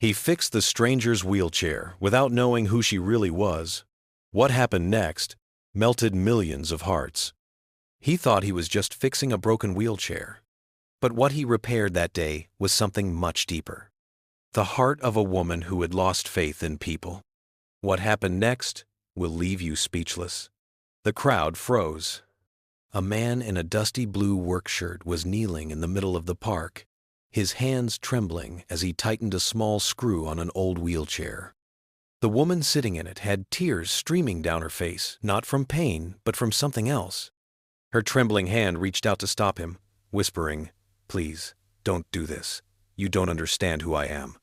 He fixed the stranger's wheelchair without knowing who she really was. What happened next melted millions of hearts. He thought he was just fixing a broken wheelchair. But what he repaired that day was something much deeper. The heart of a woman who had lost faith in people. What happened next will leave you speechless. The crowd froze. A man in a dusty blue work shirt was kneeling in the middle of the park, his hands trembling as he tightened a small screw on an old wheelchair. The woman sitting in it had tears streaming down her face, not from pain, but from something else. Her trembling hand reached out to stop him, whispering, "Please, don't do this. You don't understand who I am."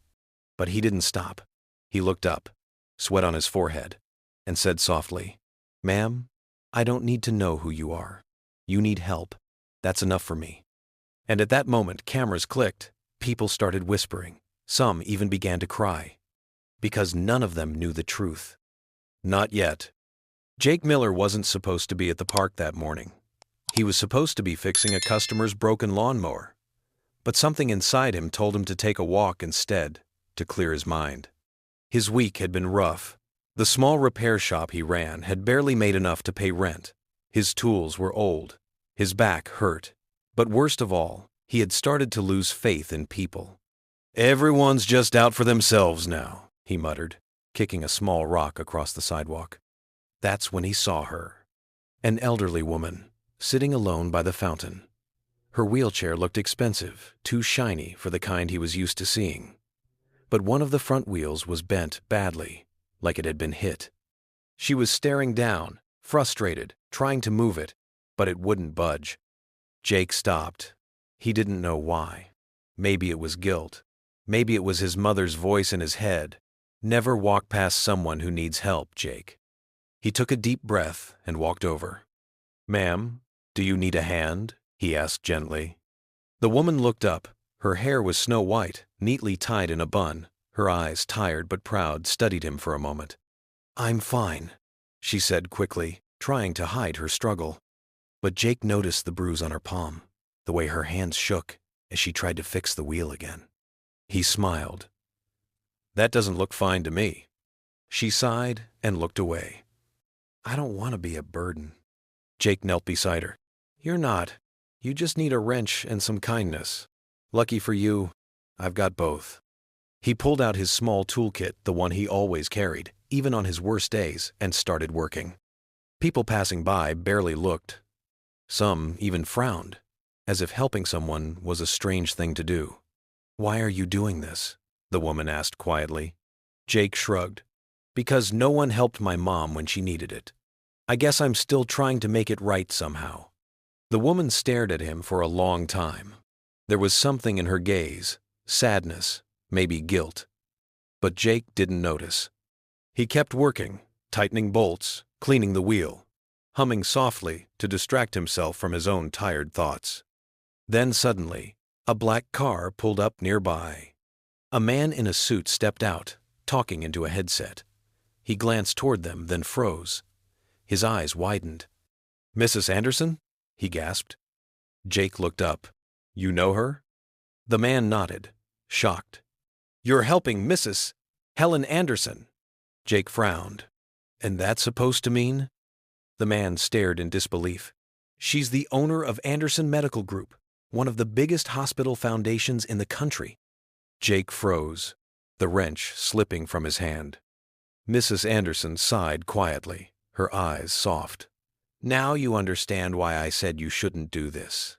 But he didn't stop. He looked up, sweat on his forehead, and said softly, "Ma'am, I don't need to know who you are. You need help. That's enough for me." And at that moment, cameras clicked. People started whispering. Some even began to cry. Because none of them knew the truth. Not yet. Jake Miller wasn't supposed to be at the park that morning. He was supposed to be fixing a customer's broken lawnmower. But something inside him told him to take a walk instead, to clear his mind. His week had been rough. The small repair shop he ran had barely made enough to pay rent. His tools were old. His back hurt. But worst of all, he had started to lose faith in people. "Everyone's just out for themselves now," he muttered, kicking a small rock across the sidewalk. That's when he saw her. An elderly woman, sitting alone by the fountain. Her wheelchair looked expensive, too shiny for the kind he was used to seeing. But one of the front wheels was bent badly, like it had been hit. She was staring down, frustrated, trying to move it, but it wouldn't budge. Jake stopped. He didn't know why. Maybe it was guilt. Maybe it was his mother's voice in his head. Never walk past someone who needs help, Jake. He took a deep breath and walked over. "Ma'am, do you need a hand?" he asked gently. The woman looked up. Her hair was snow white, neatly tied in a bun. Her eyes, tired but proud, studied him for a moment. "I'm fine," she said quickly, trying to hide her struggle. But Jake noticed the bruise on her palm, the way her hands shook as she tried to fix the wheel again. He smiled. "That doesn't look fine to me." She sighed and looked away. "I don't want to be a burden." Jake knelt beside her. "You're not. You just need a wrench and some kindness. Lucky for you, I've got both." He pulled out his small toolkit, the one he always carried, even on his worst days, and started working. People passing by barely looked. Some even frowned, as if helping someone was a strange thing to do. "Why are you doing this?" the woman asked quietly. Jake shrugged. "Because no one helped my mom when she needed it. I guess I'm still trying to make it right somehow." The woman stared at him for a long time. There was something in her gaze, sadness, maybe guilt. But Jake didn't notice. He kept working, tightening bolts, cleaning the wheel, humming softly to distract himself from his own tired thoughts. Then suddenly, a black car pulled up nearby. A man in a suit stepped out, talking into a headset. He glanced toward them, then froze. His eyes widened. "Mrs. Anderson?" he gasped. Jake looked up. "You know her?" The man nodded, shocked. "You're helping Mrs. Helen Anderson." Jake frowned. "And that's supposed to mean?" The man stared in disbelief. "She's the owner of Anderson Medical Group, one of the biggest hospital foundations in the country." Jake froze, the wrench slipping from his hand. Mrs. Anderson sighed quietly, her eyes soft. "Now you understand why I said you shouldn't do this."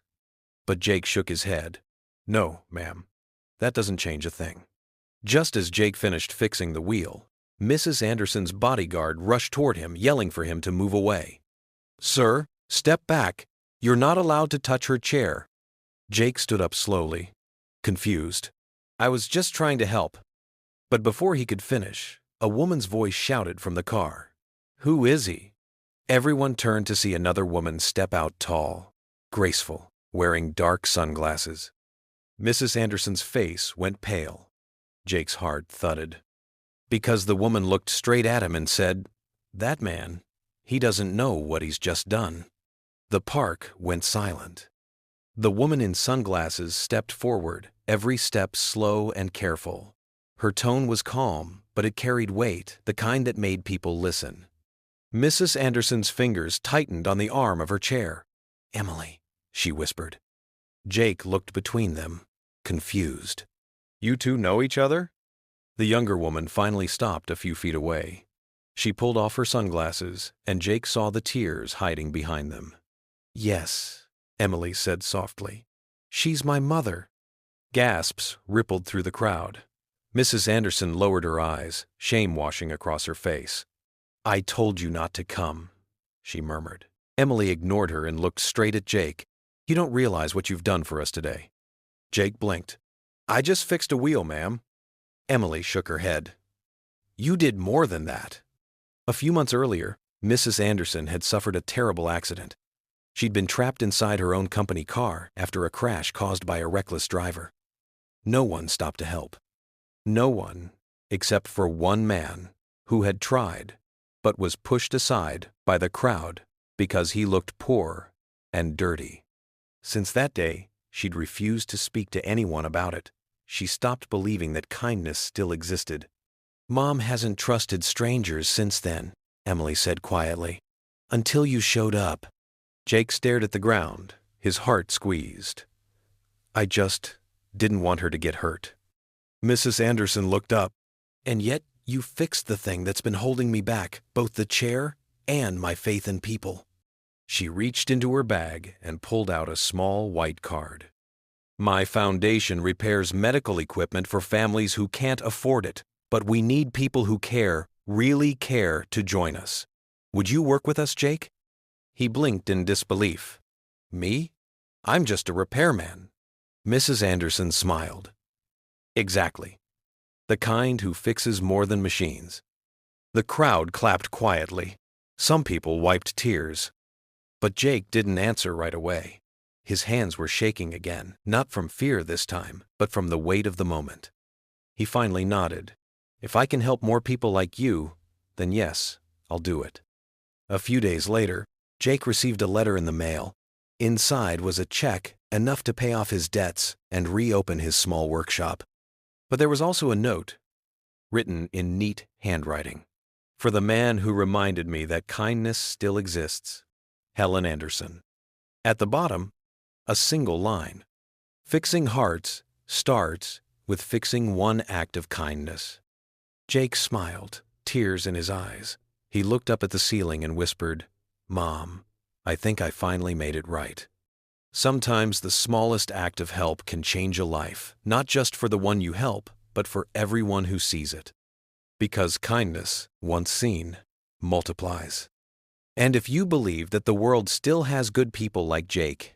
But Jake shook his head. "No, ma'am. That doesn't change a thing." Just as Jake finished fixing the wheel, Mrs. Anderson's bodyguard rushed toward him, yelling for him to move away. "Sir, step back. You're not allowed to touch her chair." Jake stood up slowly, confused. "I was just trying to help." But before he could finish, a woman's voice shouted from the car. "Who is he?" Everyone turned to see another woman step out tall, graceful, wearing dark sunglasses. Mrs. Anderson's face went pale. Jake's heart thudded. Because the woman looked straight at him and said, "That man, he doesn't know what he's just done." The park went silent. The woman in sunglasses stepped forward, every step slow and careful. Her tone was calm, but it carried weight, the kind that made people listen. Mrs. Anderson's fingers tightened on the arm of her chair. "Emily," she whispered. Jake looked between them, confused. "You two know each other?" The younger woman finally stopped a few feet away. She pulled off her sunglasses, and Jake saw the tears hiding behind them. "Yes," Emily said softly. "She's my mother." Gasps rippled through the crowd. Mrs. Anderson lowered her eyes, shame washing across her face. "I told you not to come," she murmured. Emily ignored her and looked straight at Jake. "You don't realize what you've done for us today." Jake blinked. "I just fixed a wheel, ma'am." Emily shook her head. "You did more than that." A few months earlier, Mrs. Anderson had suffered a terrible accident. She'd been trapped inside her own company car after a crash caused by a reckless driver. No one stopped to help. No one, except for one man who had tried, but was pushed aside by the crowd because he looked poor and dirty. Since that day, she'd refused to speak to anyone about it. She stopped believing that kindness still existed. "Mom hasn't trusted strangers since then," Emily said quietly. "Until you showed up." Jake stared at the ground, his heart squeezed. "I just didn't want her to get hurt." Mrs. Anderson looked up. "And yet you fixed the thing that's been holding me back, both the chair and my faith in people." She reached into her bag and pulled out a small white card. "My foundation repairs medical equipment for families who can't afford it, but we need people who care, really care, to join us. Would you work with us, Jake?" He blinked in disbelief. "Me? I'm just a repairman." Mrs. Anderson smiled. "Exactly. The kind who fixes more than machines." The crowd clapped quietly. Some people wiped tears. But Jake didn't answer right away. His hands were shaking again, not from fear this time, but from the weight of the moment. He finally nodded. "If I can help more people like you, then yes, I'll do it." A few days later, Jake received a letter in the mail. Inside was a check, enough to pay off his debts and reopen his small workshop. But there was also a note, written in neat handwriting. "For the man who reminded me that kindness still exists, Helen Anderson." At the bottom, a single line. "Fixing hearts starts with fixing one act of kindness." Jake smiled, tears in his eyes. He looked up at the ceiling and whispered, "Mom, I think I finally made it right." Sometimes the smallest act of help can change a life, not just for the one you help, but for everyone who sees it. Because kindness, once seen, multiplies. And if you believe that the world still has good people like Jake,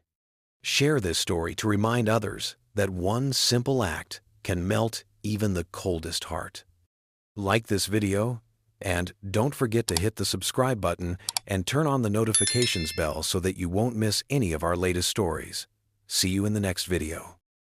share this story to remind others that one simple act can melt even the coldest heart. Like this video, and don't forget to hit the subscribe button and turn on the notifications bell so that you won't miss any of our latest stories. See you in the next video.